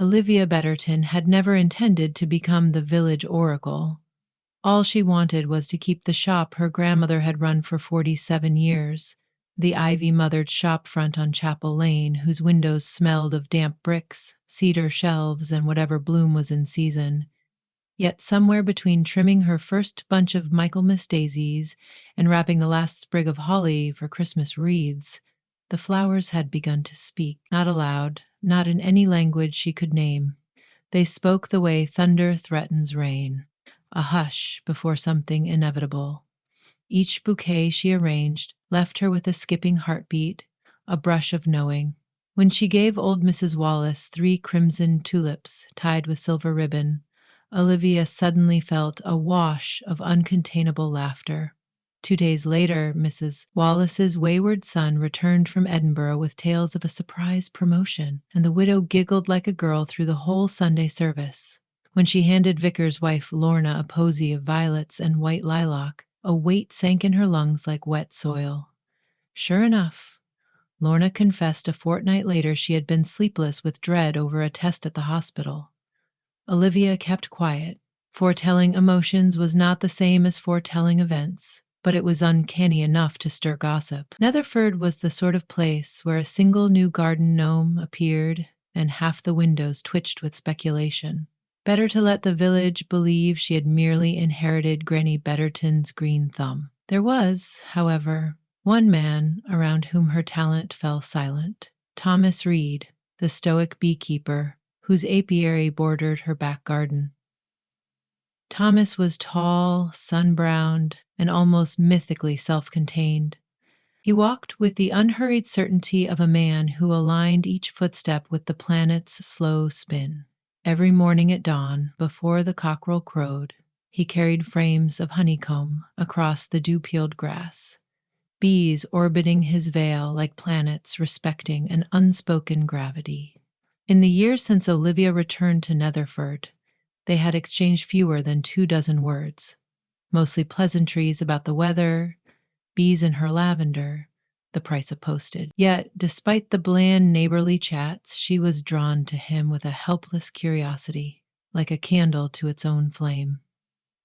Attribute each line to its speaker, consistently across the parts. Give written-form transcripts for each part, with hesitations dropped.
Speaker 1: Olivia Betterton had never intended to become the village oracle. All she wanted was to keep the shop her grandmother had run for 47 years, the ivy-mothered shop front on Chapel Lane, whose windows smelled of damp bricks, cedar shelves, and whatever bloom was in season. Yet somewhere between trimming her first bunch of Michaelmas daisies and wrapping the last sprig of holly for Christmas wreaths, the flowers had begun to speak, not aloud, not in any language she could name. They spoke the way thunder threatens rain, a hush before something inevitable. Each bouquet she arranged left her with a skipping heartbeat, a brush of knowing. When she gave old Mrs. Wallace 3 crimson tulips tied with silver ribbon, Olivia suddenly felt a wash of uncontainable laughter. 2 days later, Mrs. Wallace's wayward son returned from Edinburgh with tales of a surprise promotion, and the widow giggled like a girl through the whole Sunday service. When she handed Vicar's wife Lorna a posy of violets and white lilac, a weight sank in her lungs like wet soil. Sure enough, Lorna confessed a fortnight later she had been sleepless with dread over a test at the hospital. Olivia kept quiet. Foretelling emotions was not the same as foretelling events, but it was uncanny enough to stir gossip. Netherford was the sort of place where a single new garden gnome appeared and half the windows twitched with speculation. Better to let the village believe she had merely inherited Granny Betterton's green thumb. There was, however, one man around whom her talent fell silent. Thomas Reed, the stoic beekeeper, whose apiary bordered her back garden. Thomas was tall, sun-browned, and almost mythically self-contained. He walked with the unhurried certainty of a man who aligned each footstep with the planet's slow spin. Every morning at dawn, before the cockerel crowed, he carried frames of honeycomb across the dew-peeled grass, bees orbiting his veil like planets respecting an unspoken gravity. In the years since Olivia returned to Netherford, they had exchanged fewer than 24 words, mostly pleasantries about the weather, bees in her lavender, the price of postage. Yet, despite the bland neighborly chats, she was drawn to him with a helpless curiosity, like a candle to its own flame.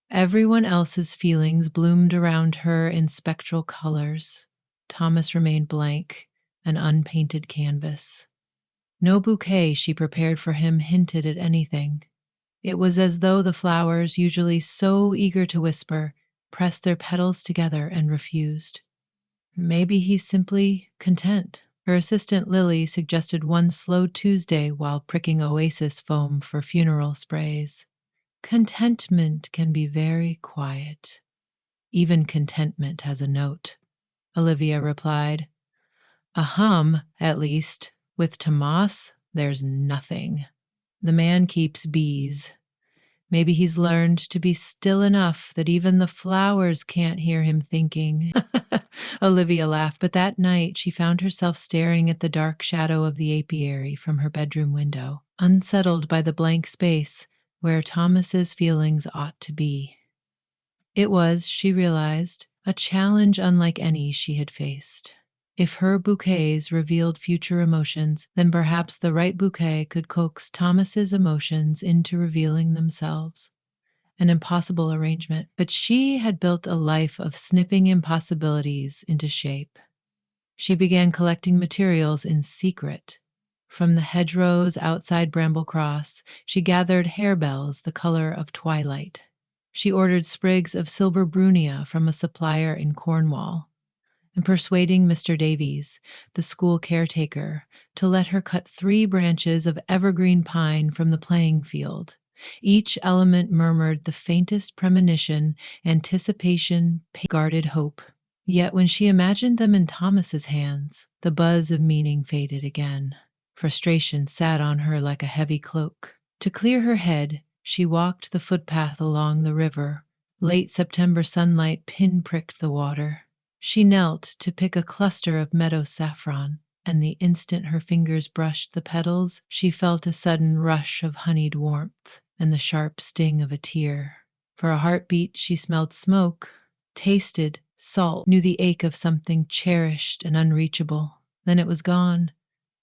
Speaker 1: Everyone else's feelings bloomed around her in spectral colors. Thomas remained blank, an unpainted canvas. No bouquet she prepared for him hinted at anything. It was as though the flowers, usually so eager to whisper, pressed their petals together and refused. Maybe he's simply content. Her assistant Lily suggested one slow Tuesday while pricking oasis foam for funeral sprays. Contentment can be very quiet. Even contentment has a note, Olivia replied. A hum, at least. With Tomas, there's nothing. The man keeps bees. Maybe he's learned to be still enough that even the flowers can't hear him thinking. Olivia laughed, but that night she found herself staring at the dark shadow of the apiary from her bedroom window, unsettled by the blank space where Thomas's feelings ought to be. It was, she realized, a challenge unlike any she had faced. If her bouquets revealed future emotions, then perhaps the right bouquet could coax Thomas's emotions into revealing themselves. An impossible arrangement, but she had built a life of snipping impossibilities into shape. She began collecting materials in secret. From the hedgerows outside Bramble Cross, she gathered harebells the color of twilight. She ordered sprigs of silver brunia from a supplier in Cornwall, and persuading Mr. Davies, the school caretaker, to let her cut 3 branches of evergreen pine from the playing field. Each element murmured the faintest premonition, anticipation, guarded hope. Yet when she imagined them in Thomas's hands, the buzz of meaning faded again. Frustration sat on her like a heavy cloak. To clear her head, she walked the footpath along the river. Late September sunlight pin-pricked the water. She knelt to pick a cluster of meadow saffron, and the instant her fingers brushed the petals, she felt a sudden rush of honeyed warmth and the sharp sting of a tear. For a heartbeat, she smelled smoke, tasted salt, knew the ache of something cherished and unreachable. Then it was gone.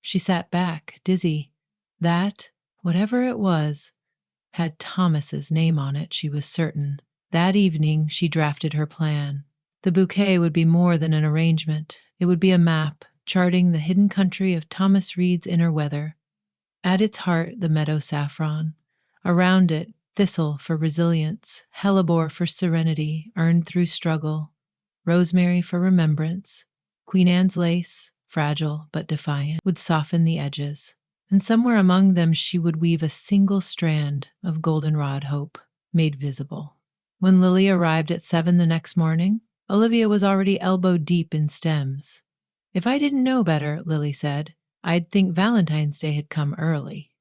Speaker 1: She sat back, dizzy. That Whatever it was had Thomas's name on it, she was certain. That evening, she drafted her plan. The bouquet would be more than an arrangement. It would be a map, charting the hidden country of Thomas Reed's inner weather. At its heart, the meadow saffron. Around it, thistle for resilience, hellebore for serenity earned through struggle, rosemary for remembrance. Queen Anne's lace, fragile but defiant, would soften the edges. And somewhere among them she would weave a single strand of goldenrod hope, made visible. When Lily arrived at 7 the next morning, Olivia was already elbow deep in stems. If I didn't know better, Lily said, I'd think Valentine's Day had come early.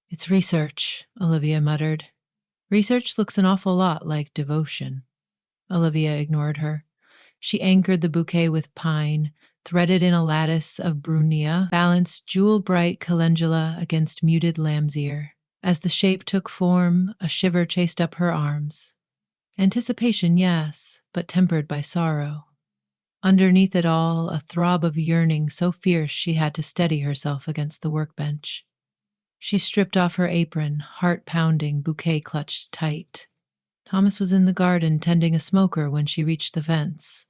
Speaker 1: It's research, Olivia muttered. Research looks an awful lot like devotion. Olivia ignored her. She anchored the bouquet with pine, threaded in a lattice of brunnea, balanced jewel-bright calendula against muted lamb's ear. As the shape took form, a shiver chased up her arms. Anticipation, yes, but tempered by sorrow. Underneath it all, a throb of yearning so fierce she had to steady herself against the workbench. She stripped off her apron, heart pounding, bouquet clutched tight. Thomas was in the garden tending a smoker when she reached the fence.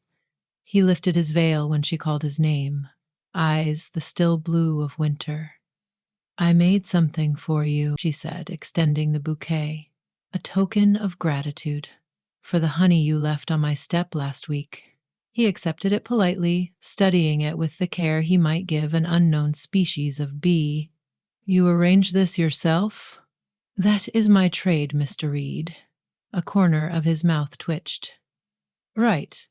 Speaker 1: He lifted his veil when she called his name, eyes the still blue of winter. I made something for you, she said, extending the bouquet, a token of gratitude for the honey you left on my step last week. He accepted it politely, studying it with the care he might give an unknown species of bee. You arranged this yourself? That is my trade, Mr. Reed. A corner of his mouth twitched. Right.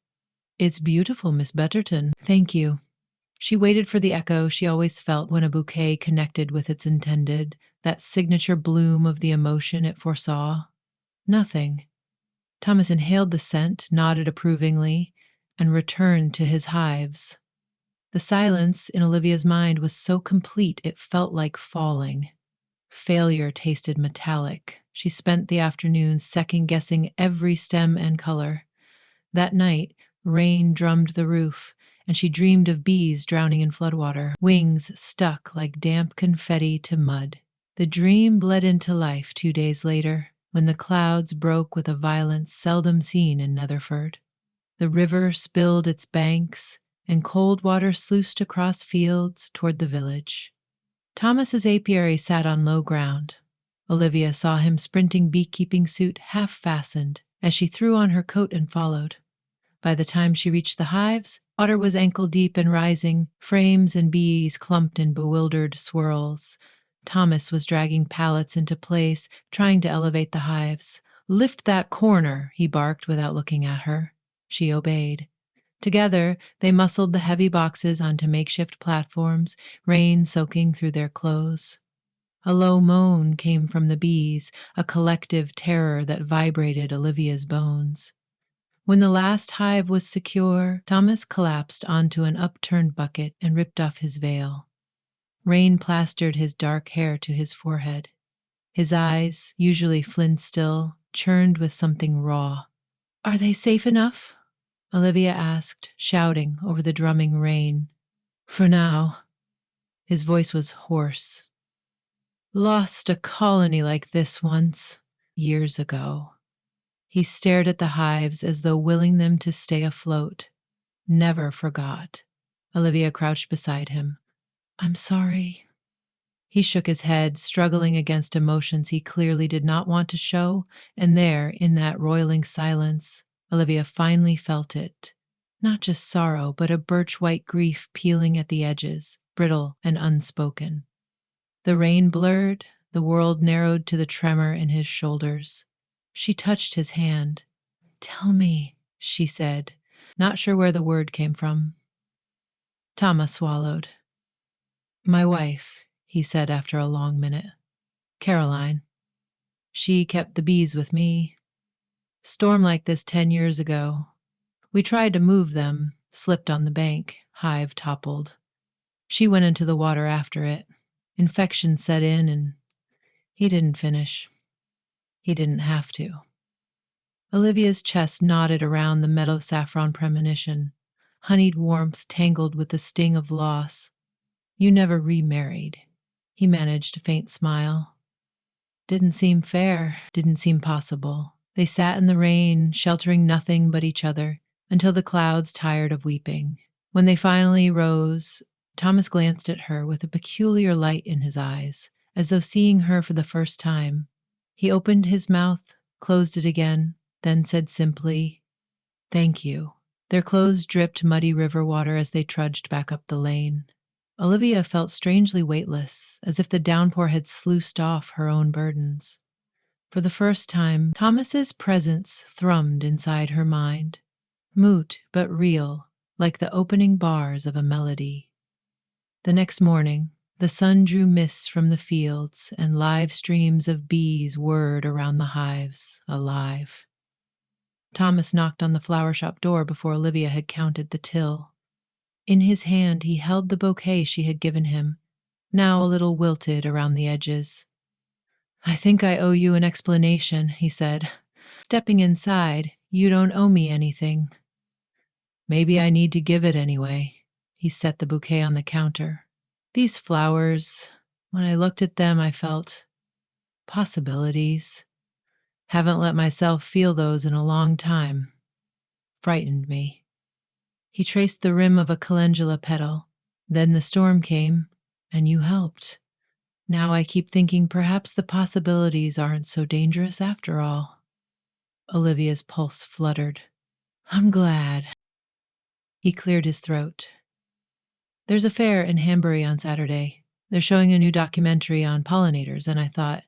Speaker 1: It's beautiful, Miss Betterton. Thank you. She waited for the echo she always felt when a bouquet connected with its intended, that signature bloom of the emotion it foresaw. Nothing. Thomas inhaled the scent, nodded approvingly, and returned to his hives. The silence in Olivia's mind was so complete it felt like falling. Failure tasted metallic. She spent the afternoon second-guessing every stem and color. That night, rain drummed the roof, and she dreamed of bees drowning in floodwater, wings stuck like damp confetti to mud. The dream bled into life 2 days later, when the clouds broke with a violence seldom seen in Netherford. The river spilled its banks, and cold water sluiced across fields toward the village. Thomas's apiary sat on low ground. Olivia saw him sprinting beekeeping suit half fastened as she threw on her coat and followed. By the time she reached the hives, water was ankle deep and rising, frames and bees clumped in bewildered swirls. Thomas was dragging pallets into place, trying to elevate the hives. Lift that corner, he barked without looking at her. She obeyed. Together, they muscled the heavy boxes onto makeshift platforms, rain soaking through their clothes. A low moan came from the bees, a collective terror that vibrated Olivia's bones. When the last hive was secure, Thomas collapsed onto an upturned bucket and ripped off his veil. Rain plastered his dark hair to his forehead. His eyes, usually flint-still, churned with something raw. Are they safe enough? Olivia asked, shouting over the drumming rain. For now. His voice was hoarse. Lost a colony like this once, years ago. He stared at the hives as though willing them to stay afloat. Never forgot. Olivia crouched beside him. I'm sorry. He shook his head, struggling against emotions he clearly did not want to show, and there, in that roiling silence, Olivia finally felt it. Not just sorrow, but a birch-white grief peeling at the edges, brittle and unspoken. The rain blurred, the world narrowed to the tremor in his shoulders. She touched his hand. Tell me, she said, not sure where the word came from. Thomas swallowed. My wife, he said after a long minute. Caroline. She kept the bees with me. Storm like this 10 years ago. We tried to move them, slipped on the bank, hive toppled. She went into the water after it. Infection set in and he didn't finish. He didn't have to. Olivia's chest nodded around the meadow saffron premonition, honeyed warmth tangled with the sting of loss. You never remarried. He managed a faint smile. Didn't seem fair, didn't seem possible. They sat in the rain, sheltering nothing but each other, until the clouds tired of weeping. When they finally rose, Thomas glanced at her with a peculiar light in his eyes, as though seeing her for the first time. He opened his mouth, closed it again, then said simply, "Thank you." Their clothes dripped muddy river water as they trudged back up the lane. Olivia felt strangely weightless, as if the downpour had sluiced off her own burdens. For the first time, Thomas's presence thrummed inside her mind, mute but real, like the opening bars of a melody. The next morning, the sun drew mists from the fields, and live streams of bees whirred around the hives, alive. Thomas knocked on the flower shop door before Olivia had counted the till. In his hand, he held the bouquet she had given him, now a little wilted around the edges. "I think I owe you an explanation," he said. "Stepping inside, you don't owe me anything." "Maybe I need to give it anyway." He set the bouquet on the counter. "These flowers, when I looked at them, I felt possibilities. Haven't let myself feel those in a long time. Frightened me." He traced the rim of a calendula petal. "Then the storm came, and you helped. Now I keep thinking perhaps the possibilities aren't so dangerous after all." Olivia's pulse fluttered. "I'm glad." He cleared his throat. "There's a fair in Hambury on Saturday. They're showing a new documentary on pollinators, and I thought—"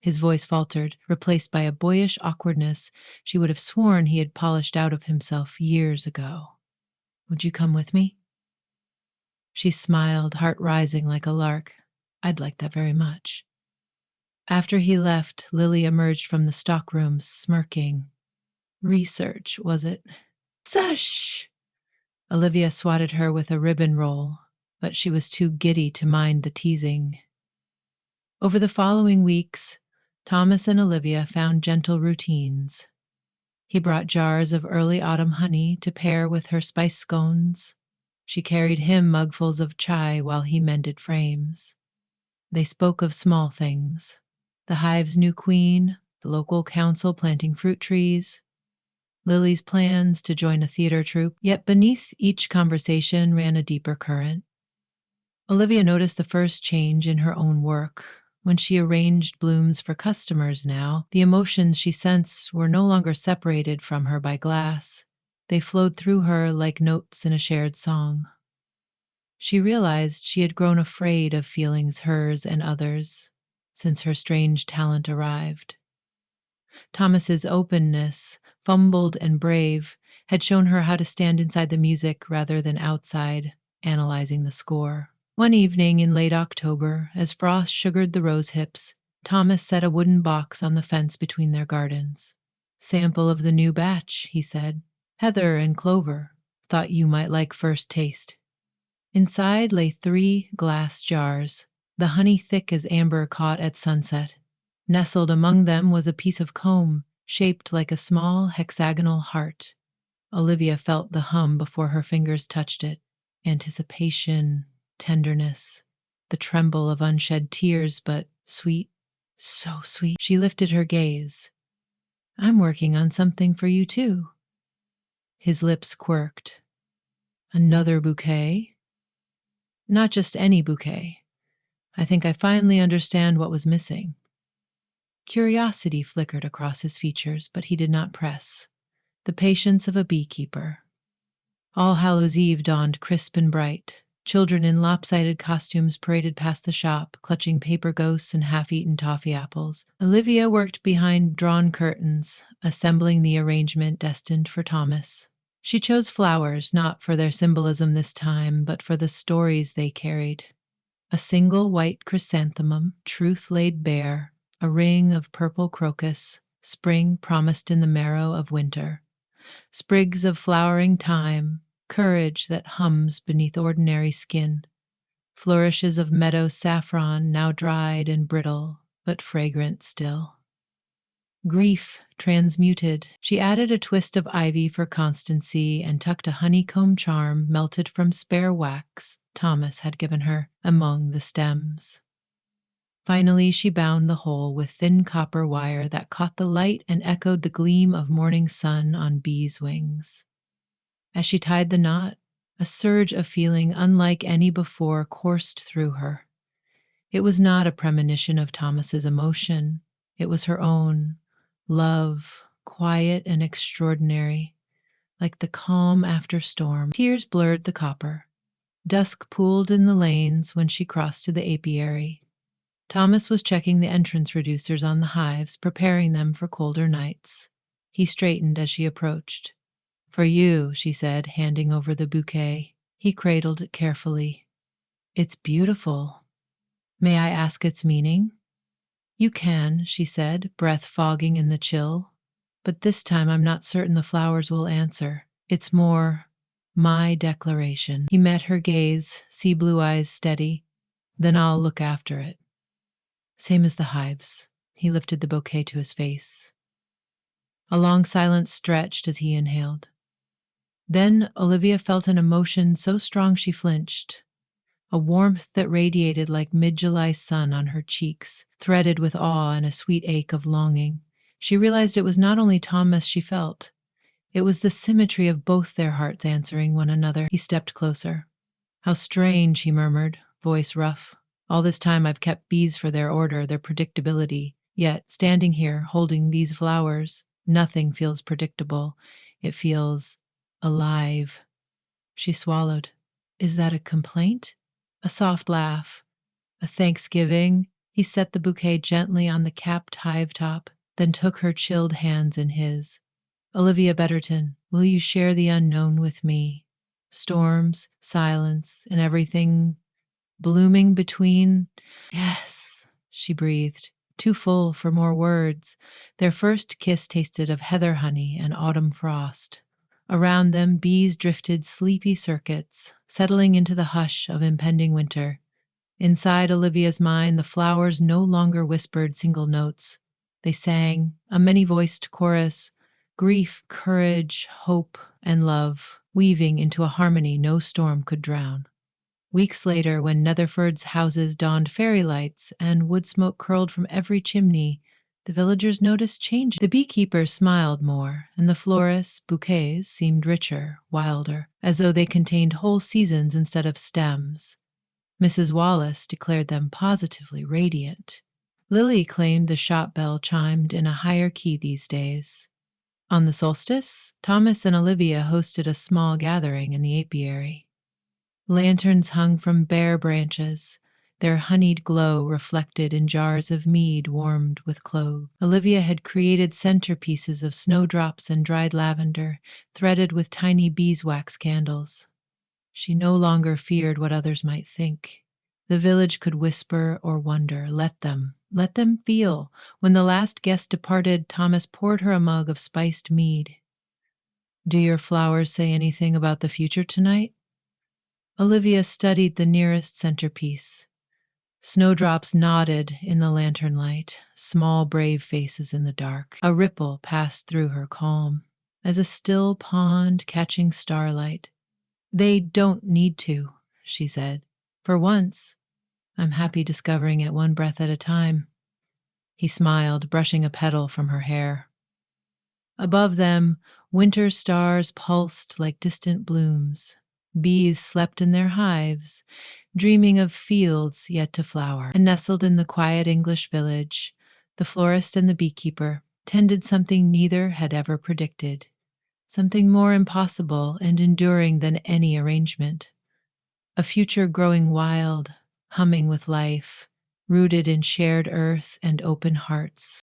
Speaker 1: His voice faltered, replaced by a boyish awkwardness she would have sworn he had polished out of himself years ago. "Would you come with me?" She smiled, heart rising like a lark. "I'd like that very much." After he left, Lily emerged from the stockroom, smirking. "Research, was it?" "Sush!" Olivia swatted her with a ribbon roll, but she was too giddy to mind the teasing. Over the following weeks, Thomas and Olivia found gentle routines. He brought jars of early autumn honey to pair with her spice scones. She carried him mugfuls of chai while he mended frames. They spoke of small things: the hive's new queen, the local council planting fruit trees, Lily's plans to join a theater troupe. Yet beneath each conversation ran a deeper current. Olivia noticed the first change in her own work. When she arranged blooms for customers now, the emotions she sensed were no longer separated from her by glass. They flowed through her like notes in a shared song. She realized she had grown afraid of feelings hers and others since her strange talent arrived. Thomas's openness, fumbled and brave, had shown her how to stand inside the music rather than outside, analyzing the score. One evening in late October, as frost sugared the rose hips, Thomas set a wooden box on the fence between their gardens. "Sample of the new batch," he said. "Heather and clover. Thought you might like first taste." Inside lay 3 glass jars, the honey thick as amber caught at sunset. Nestled among them was a piece of comb, shaped like a small hexagonal heart. Olivia felt the hum before her fingers touched it. Anticipation, tenderness, the tremble of unshed tears, but sweet, so sweet. She lifted her gaze. "I'm working on something for you too." His lips quirked. "Another bouquet?" "Not just any bouquet. I think I finally understand what was missing." Curiosity flickered across his features, but he did not press. The patience of a beekeeper. All Hallows Eve dawned crisp and bright. Children in lopsided costumes paraded past the shop, clutching paper ghosts and half-eaten toffee apples. Olivia worked behind drawn curtains, assembling the arrangement destined for Thomas. She chose flowers not for their symbolism this time, but for the stories they carried. A single white chrysanthemum, truth laid bare, a ring of purple crocus, spring promised in the marrow of winter. Sprigs of flowering thyme, courage that hums beneath ordinary skin. Flourishes of meadow saffron, now dried and brittle, but fragrant still. Grief transmuted. She added a twist of ivy for constancy and tucked a honeycomb charm melted from spare wax Thomas had given her among the stems. Finally, she bound the hole with thin copper wire that caught the light and echoed the gleam of morning sun on bees' wings. As she tied the knot, a surge of feeling unlike any before coursed through her. It was not a premonition of Thomas's emotion. It was her own love, quiet and extraordinary, like the calm after storm. Tears blurred the copper. Dusk pooled in the lanes when she crossed to the apiary. Thomas was checking the entrance reducers on the hives, preparing them for colder nights. He straightened as she approached. "For you," she said, handing over the bouquet. He cradled it carefully. "It's beautiful. May I ask its meaning?" "You can," she said, breath fogging in the chill. "But this time I'm not certain the flowers will answer. It's more my declaration." He met her gaze, sea blue eyes steady. "Then I'll look after it. Same as the hives." He lifted the bouquet to his face. A long silence stretched as he inhaled. Then Olivia felt an emotion so strong she flinched, a warmth that radiated like mid-July sun on her cheeks, threaded with awe and a sweet ache of longing. She realized it was not only Thomas she felt, it was the symmetry of both their hearts answering one another. He stepped closer. "How strange," he murmured, voice rough. "All this time I've kept bees for their order, their predictability. Yet, standing here, holding these flowers, nothing feels predictable. It feels alive." She swallowed. "Is that a complaint?" A soft laugh. "A thanksgiving." He set the bouquet gently on the capped hive top, then took her chilled hands in his. "Olivia Betterton, will you share the unknown with me? Storms, silence, and everything blooming between?" "Yes," she breathed, too full for more words. Their first kiss tasted of heather honey and autumn frost. Around them, bees drifted sleepy circuits, settling into the hush of impending winter. Inside Olivia's mind, the flowers no longer whispered single notes. They sang, a many-voiced chorus, grief, courage, hope, and love, weaving into a harmony no storm could drown. Weeks later, when Netherford's houses donned fairy lights and wood smoke curled from every chimney, the villagers noticed changes. The beekeepers smiled more, and the florists' bouquets seemed richer, wilder, as though they contained whole seasons instead of stems. Mrs. Wallace declared them positively radiant. Lily claimed the shop bell chimed in a higher key these days. On the solstice, Thomas and Olivia hosted a small gathering in the apiary. Lanterns hung from bare branches, their honeyed glow reflected in jars of mead warmed with clove. Olivia had created centerpieces of snowdrops and dried lavender, threaded with tiny beeswax candles. She no longer feared what others might think. The village could whisper or wonder. Let them feel. When the last guest departed, Thomas poured her a mug of spiced mead. "Do your flowers say anything about the future tonight?" Olivia studied the nearest centerpiece. Snowdrops nodded in the lantern light, small brave faces in the dark. A ripple passed through her calm, as a still pond catching starlight. "They don't need to," she said. "For once, I'm happy discovering it one breath at a time." He smiled, brushing a petal from her hair. Above them, winter stars pulsed like distant blooms. Bees slept in their hives, dreaming of fields yet to flower. And nestled in the quiet English village, the florist and the beekeeper tended something neither had ever predicted, something more impossible and enduring than any arrangement. A future growing wild, humming with life, rooted in shared earth and open hearts.